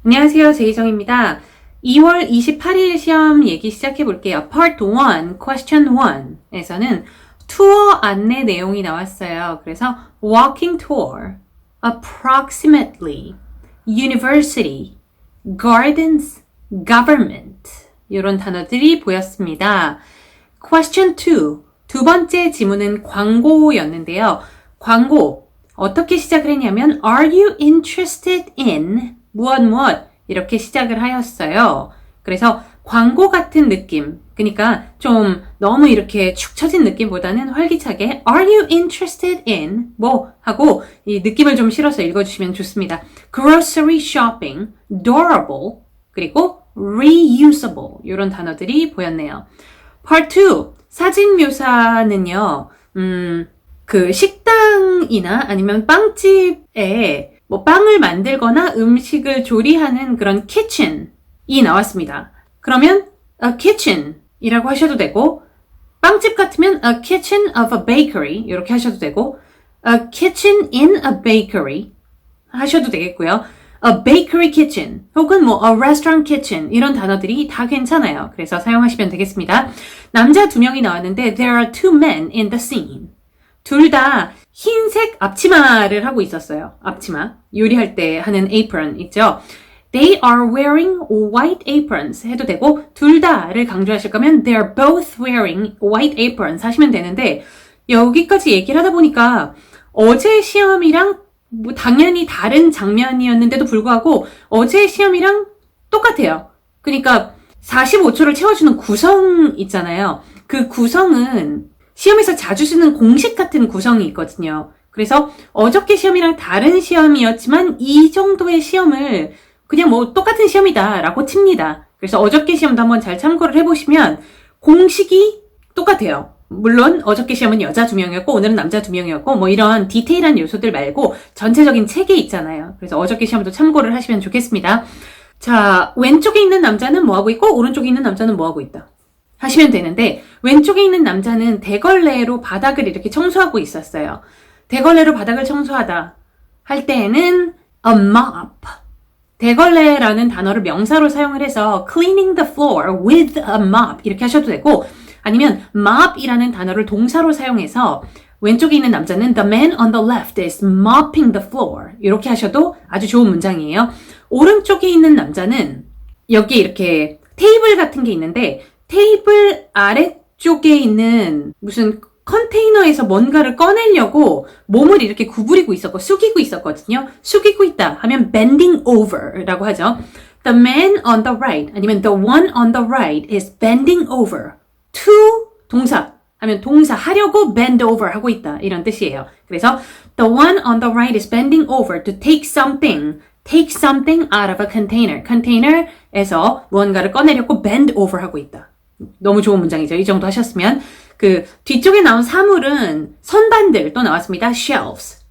안녕하세요. 제이정입니다. 2월 28일 시험 얘기 시작해 볼게요. Part 1, Question 1에서는 투어 안내 내용이 나왔어요. 그래서 walking tour, approximately, university, gardens, government 이런 단어들이 보였습니다. Question 2, 두 번째 지문은 광고였는데요. 광고 어떻게 시작을 했냐면 Are you interested in 무엇 이렇게 시작을 하였어요. 그래서 광고 같은 느낌, 그러니까 좀 너무 이렇게 축 처진 느낌보다는 활기차게 Are you interested in 뭐 하고 이 느낌을 좀 실어서 읽어주시면 좋습니다. Grocery shopping, durable, 그리고 reusable 이런 단어들이 보였네요. Part 2, 사진 묘사는요. 그 식당이나 아니면 빵집에 뭐 빵을 만들거나 음식을 조리하는 그런 kitchen이 나왔습니다. 그러면 a kitchen이라고 하셔도 되고 빵집 같으면 a kitchen of a bakery 이렇게 하셔도 되고 a kitchen in a bakery 하셔도 되겠고요. a bakery kitchen 혹은 뭐 a restaurant kitchen 이런 단어들이 다 괜찮아요. 그래서 사용하시면 되겠습니다. 남자 2명이 나왔는데 there are 2 men in the scene. 둘 다 흰색 앞치마를 하고 있었어요. 앞치마. 요리할 때 하는 apron 있죠. They are wearing white aprons 해도 되고 둘 다를 강조하실 거면 they're both wearing white aprons 하시면 되는데 여기까지 얘기를 하다 보니까 어제 시험이랑 뭐 당연히 다른 장면이었는데도 불구하고 어제 시험이랑 똑같아요. 그러니까 45초를 채워주는 구성 있잖아요. 그 구성은 시험에서 자주 쓰는 공식 같은 구성이 있거든요. 그래서 어저께 시험이랑 다른 시험이었지만 이 정도의 시험을 그냥 뭐 똑같은 시험이다 라고 칩니다. 그래서 어저께 시험도 한번 잘 참고를 해보시면 공식이 똑같아요. 물론 어저께 시험은 여자 2명이었고 오늘은 남자 2명이었고 뭐 이런 디테일한 요소들 말고 전체적인 체계 있잖아요. 그래서 어저께 시험도 참고를 하시면 좋겠습니다. 자, 왼쪽에 있는 남자는 뭐하고 있고 오른쪽에 있는 남자는 뭐하고 있다 하시면 되는데 왼쪽에 있는 남자는 대걸레로 바닥을 이렇게 청소하고 있었어요. 대걸레로 바닥을 청소하다 할 때에는 a mop 대걸레라는 단어를 명사로 사용을 해서 cleaning the floor with a mop 이렇게 하셔도 되고 아니면 mop이라는 단어를 동사로 사용해서 왼쪽에 있는 남자는 the man on the left is mopping the floor 이렇게 하셔도 아주 좋은 문장이에요. 오른쪽에 있는 남자는 여기 이렇게 테이블 같은 게 있는데 테이블 아래쪽에 있는 무슨 컨테이너에서 뭔가를 꺼내려고 몸을 이렇게 구부리고 있었고 숙이고 있었거든요. 숙이고 있다 하면 bending over 라고 하죠. The man on the right 아니면 the one on the right is bending over to 동사 하면 동사 하려고 bend over 하고 있다 이런 뜻이에요. 그래서 the one on the right is bending over to take something out of a container. 컨테이너에서 무언가를 꺼내려고 bend over 하고 있다. 너무 좋은 문장이죠. 이 정도 하셨으면 그 뒤쪽에 나온 사물은 선반들 또 나왔습니다. shelves.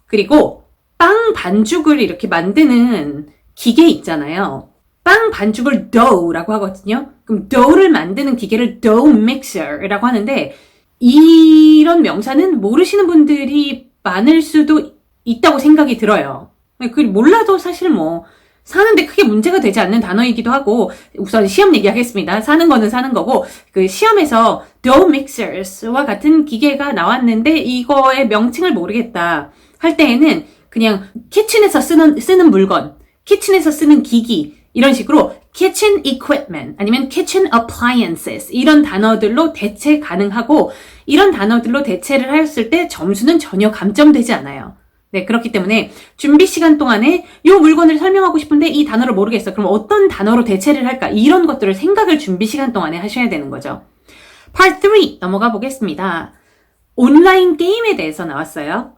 그리고 빵 반죽을 이렇게 만드는 기계 있잖아요. 빵 반죽을 dough라고 하거든요. 그럼 dough를 만드는 기계를 dough mixer라고 하는데 이런 명사는 모르시는 분들이 많을 수도 있다고 생각이 들어요. 그 몰라도 사실 뭐 사는데 크게 문제가 되지 않는 단어이기도 하고 우선 시험 얘기하겠습니다. 사는 거는 사는 거고 그 시험에서 dough mixers와 같은 기계가 나왔는데 이거의 명칭을 모르겠다 할 때에는 그냥 키친에서 쓰는 물건, 키친에서 쓰는 기기 이런 식으로 kitchen equipment 아니면 kitchen appliances 이런 단어들로 대체 가능하고 이런 단어들로 대체를 하였을 때 점수는 전혀 감점되지 않아요. 네, 그렇기 때문에 준비 시간 동안에 이 물건을 설명하고 싶은데 이 단어를 모르겠어. 그럼 어떤 단어로 대체를 할까? 이런 것들을 생각을 준비 시간 동안에 하셔야 되는 거죠. Part 3 넘어가 보겠습니다. 온라인 게임에 대해서 나왔어요.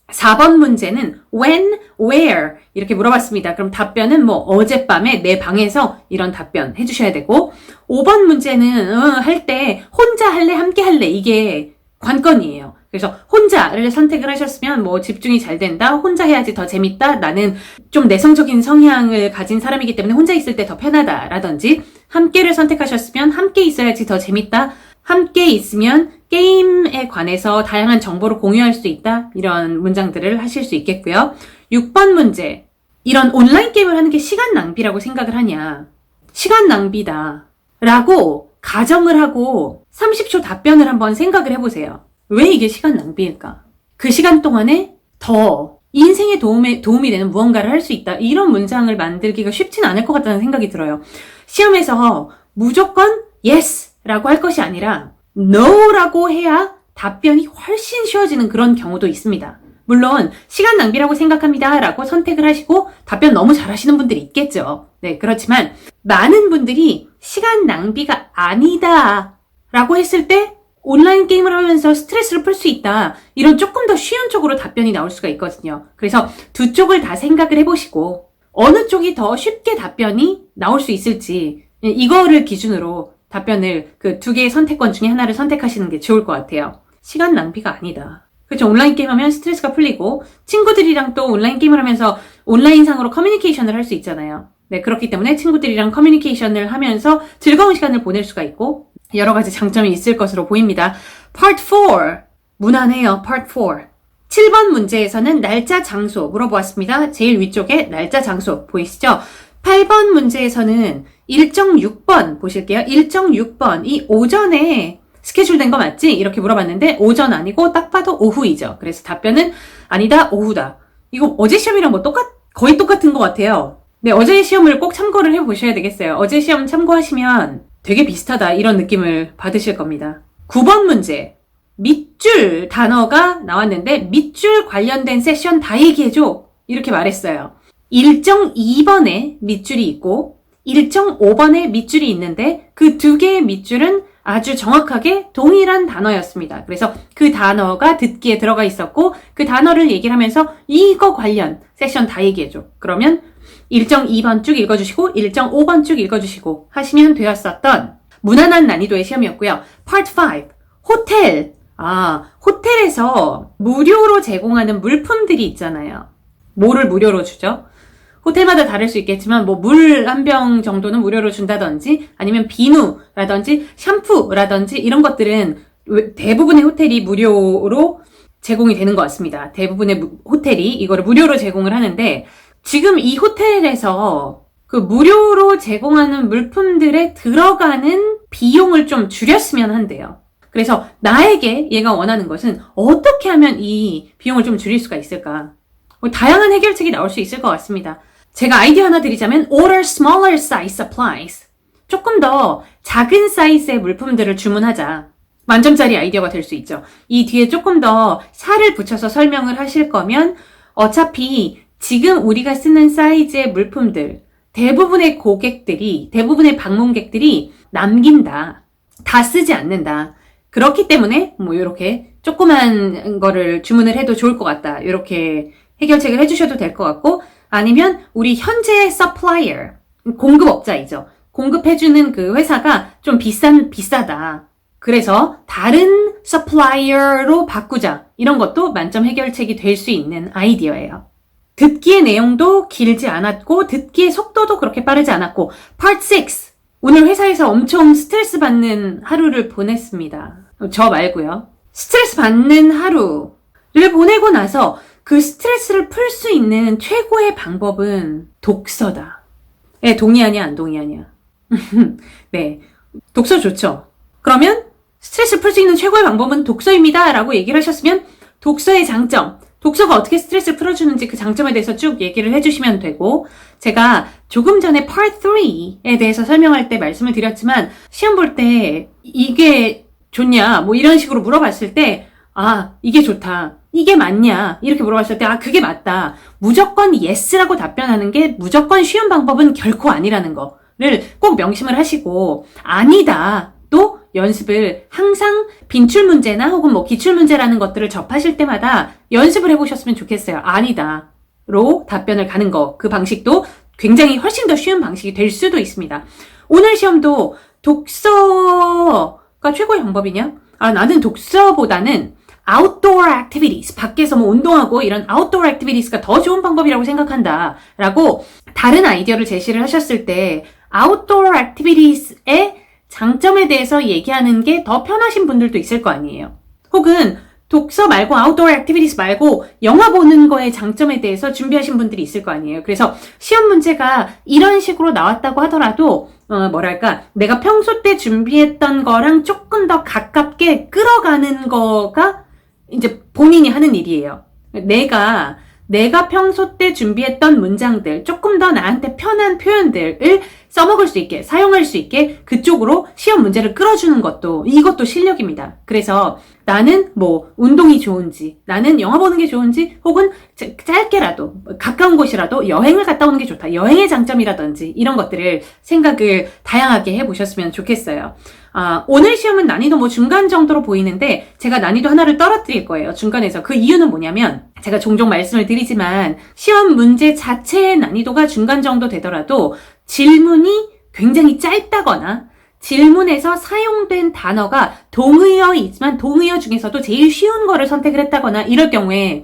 4번 문제는 when, where 이렇게 물어봤습니다. 그럼 답변은 뭐 어젯밤에 내 방에서 이런 답변 해주셔야 되고 5번 문제는 할 때 혼자 할래 함께 할래 이게 관건이에요. 그래서 혼자를 선택을 하셨으면 뭐 집중이 잘 된다, 혼자 해야지 더 재밌다, 나는 좀 내성적인 성향을 가진 사람이기 때문에 혼자 있을 때 더 편하다 라든지 함께를 선택하셨으면 함께 있어야지 더 재밌다, 함께 있으면 게임에 관해서 다양한 정보를 공유할 수 있다 이런 문장들을 하실 수 있겠고요. 6번 문제 이런 온라인 게임을 하는 게 시간 낭비라고 생각을 하냐? 시간 낭비다. 라고 가정을 하고 30초 답변을 한번 생각을 해보세요. 왜 이게 시간 낭비일까? 그 시간 동안에 더 인생에 도움이 되는 무언가를 할 수 있다. 이런 문장을 만들기가 쉽진 않을 것 같다는 생각이 들어요. 시험에서 무조건 yes 라고 할 것이 아니라 no 라고 해야 답변이 훨씬 쉬워지는 그런 경우도 있습니다. 물론 시간 낭비라고 생각합니다 라고 선택을 하시고 답변 너무 잘하시는 분들이 있겠죠. 네, 그렇지만 많은 분들이 시간 낭비가 아니다 라고 했을 때 온라인 게임을 하면서 스트레스를 풀 수 있다. 이런 조금 더 쉬운 쪽으로 답변이 나올 수가 있거든요. 그래서 두 쪽을 다 생각을 해보시고 어느 쪽이 더 쉽게 답변이 나올 수 있을지 이거를 기준으로 답변을 그 두 개의 선택권 중에 하나를 선택하시는 게 좋을 것 같아요. 시간 낭비가 아니다. 그렇죠. 온라인 게임 하면 스트레스가 풀리고 친구들이랑 또 온라인 게임을 하면서 온라인상으로 커뮤니케이션을 할 수 있잖아요. 네, 그렇기 때문에 친구들이랑 커뮤니케이션을 하면서 즐거운 시간을 보낼 수가 있고 여러 가지 장점이 있을 것으로 보입니다. Part 4. 무난해요. Part 4. 7번 문제에서는 날짜, 장소 물어보았습니다. 제일 위쪽에 날짜, 장소 보이시죠? 8번 문제에서는 일정 6번 보실게요. 일정 6번. 이 오전에 스케줄된 거 맞지? 이렇게 물어봤는데 오전 아니고 딱 봐도 오후이죠. 그래서 답변은 아니다, 오후다. 이거 어제 시험이랑 뭐 거의 똑같은 것 같아요. 네, 어제 시험을 꼭 참고를 해보셔야 되겠어요. 어제 시험 참고하시면 되게 비슷하다 이런 느낌을 받으실 겁니다. 9번 문제. 밑줄 단어가 나왔는데 밑줄 관련된 세션 다 얘기해줘. 이렇게 말했어요. 일정 2번에 밑줄이 있고 일정 5번에 밑줄이 있는데 그 두 개의 밑줄은 아주 정확하게 동일한 단어였습니다. 그래서 그 단어가 듣기에 들어가 있었고 그 단어를 얘기를 하면서 이거 관련 세션 다 얘기해줘. 그러면 일정 2번 쭉 읽어주시고 일정 5번 쭉 읽어주시고 하시면 되었었던 무난한 난이도의 시험이었고요. Part 5. 호텔. 호텔에서 무료로 제공하는 물품들이 있잖아요. 뭐를 무료로 주죠? 호텔마다 다를 수 있겠지만 뭐 물 한 병 정도는 무료로 준다든지 아니면 비누라든지 샴푸라든지 이런 것들은 대부분의 호텔이 무료로 제공이 되는 것 같습니다. 대부분의 호텔이 이거를 무료로 제공을 하는데 지금 이 호텔에서 그 무료로 제공하는 물품들에 들어가는 비용을 좀 줄였으면 한대요. 그래서 나에게 얘가 원하는 것은 어떻게 하면 이 비용을 좀 줄일 수가 있을까? 다양한 해결책이 나올 수 있을 것 같습니다. 제가 아이디어 하나 드리자면 order smaller size supplies. 조금 더 작은 사이즈의 물품들을 주문하자. 만점짜리 아이디어가 될 수 있죠. 이 뒤에 조금 더 살을 붙여서 설명을 하실 거면 어차피 지금 우리가 쓰는 사이즈의 물품들 대부분의 방문객들이 남긴다. 다 쓰지 않는다. 그렇기 때문에 뭐 이렇게 조그만 거를 주문을 해도 좋을 것 같다. 이렇게 해결책을 해주셔도 될 것 같고 아니면 우리 현재 supplier, 공급업자이죠. 공급해주는 그 회사가 좀 비싸다. 그래서 다른 supplier로 바꾸자. 이런 것도 만점 해결책이 될 수 있는 아이디어예요. 듣기의 내용도 길지 않았고 듣기의 속도도 그렇게 빠르지 않았고 Part 6. 오늘 회사에서 엄청 스트레스 받는 하루를 보냈습니다. 저 말고요. 스트레스 받는 하루를 보내고 나서 그 스트레스를 풀 수 있는 최고의 방법은 독서다. 네, 동의하냐 안 동의하냐. 네, 독서 좋죠. 그러면 스트레스 풀 수 있는 최고의 방법은 독서입니다 라고 얘기를 하셨으면 독서의 장점, 독서가 어떻게 스트레스를 풀어주는지 그 장점에 대해서 쭉 얘기를 해주시면 되고 제가 조금 전에 Part 3에 대해서 설명할 때 말씀을 드렸지만 시험 볼 때 이게 좋냐 뭐 이런 식으로 물어봤을 때 이게 좋다. 이게 맞냐? 이렇게 물어봤을 때 그게 맞다. 무조건 yes라고 답변하는 게 무조건 쉬운 방법은 결코 아니라는 거를 꼭 명심을 하시고 아니다. 또 연습을 항상 빈출 문제나 혹은 뭐 기출 문제라는 것들을 접하실 때마다 연습을 해보셨으면 좋겠어요. 아니다로 답변을 가는 거. 그 방식도 굉장히 훨씬 더 쉬운 방식이 될 수도 있습니다. 오늘 시험도 독서가 최고의 방법이냐? 나는 독서보다는 outdoor activities, 밖에서 뭐 운동하고 이런 outdoor activities가 더 좋은 방법이라고 생각한다 라고 다른 아이디어를 제시를 하셨을 때 outdoor activities의 장점에 대해서 얘기하는 게 더 편하신 분들도 있을 거 아니에요. 혹은 독서 말고 아웃도어 액티비티스 말고 영화 보는 거의 장점에 대해서 준비하신 분들이 있을 거 아니에요. 그래서 시험 문제가 이런 식으로 나왔다고 하더라도 내가 평소 때 준비했던 거랑 조금 더 가깝게 끌어가는 거가 이제 본인이 하는 일이에요. 내가 평소 때 준비했던 문장들, 조금 더 나한테 편한 표현들을 써먹을 수 있게, 사용할 수 있게 그쪽으로 시험 문제를 끌어주는 이것도 실력입니다. 그래서 나는 운동이 좋은지, 나는 영화 보는 게 좋은지, 혹은 짧게라도, 가까운 곳이라도 여행을 갔다 오는 게 좋다. 여행의 장점이라든지, 이런 것들을 생각을 다양하게 해보셨으면 좋겠어요. 오늘 시험은 난이도 중간 정도로 보이는데, 제가 난이도 하나를 떨어뜨릴 거예요. 중간에서. 그 이유는 뭐냐면, 제가 종종 말씀을 드리지만, 시험 문제 자체의 난이도가 중간 정도 되더라도, 질문이 굉장히 짧다거나, 질문에서 사용된 단어가 동의어이지만 동의어 중에서도 제일 쉬운 거를 선택을 했다거나 이럴 경우에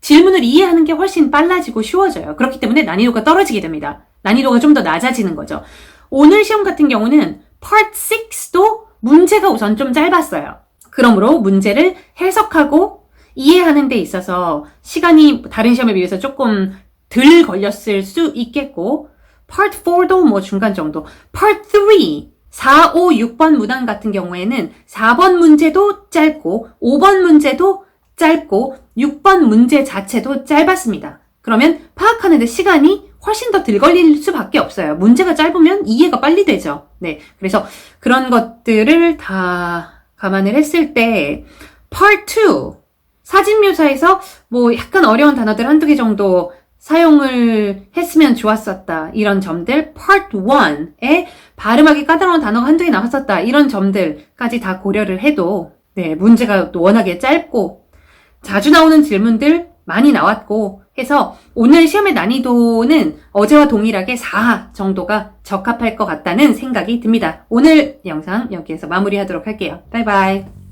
질문을 이해하는 게 훨씬 빨라지고 쉬워져요. 그렇기 때문에 난이도가 떨어지게 됩니다. 난이도가 좀 더 낮아지는 거죠. 오늘 시험 같은 경우는 Part 6도 문제가 우선 좀 짧았어요. 그러므로 문제를 해석하고 이해하는 데 있어서 시간이 다른 시험에 비해서 조금 덜 걸렸을 수 있겠고 Part 4도 중간 정도. Part 3 4, 5, 6번 문항 같은 경우에는 4번 문제도 짧고 5번 문제도 짧고 6번 문제 자체도 짧았습니다. 그러면 파악하는 데 시간이 훨씬 더 덜 걸릴 수밖에 없어요. 문제가 짧으면 이해가 빨리 되죠. 네, 그래서 그런 것들을 다 감안을 했을 때 Part 2 사진 묘사에서 약간 어려운 단어들 한두 개 정도 사용을 했으면 좋았었다. 이런 점들, Part 1에 발음하기 까다로운 단어가 한두 개 나왔었다. 이런 점들까지 다 고려를 해도, 문제가 또 워낙에 짧고, 자주 나오는 질문들 많이 나왔고 해서 오늘 시험의 난이도는 어제와 동일하게 4 정도가 적합할 것 같다는 생각이 듭니다. 오늘 영상 여기에서 마무리하도록 할게요. 바이바이.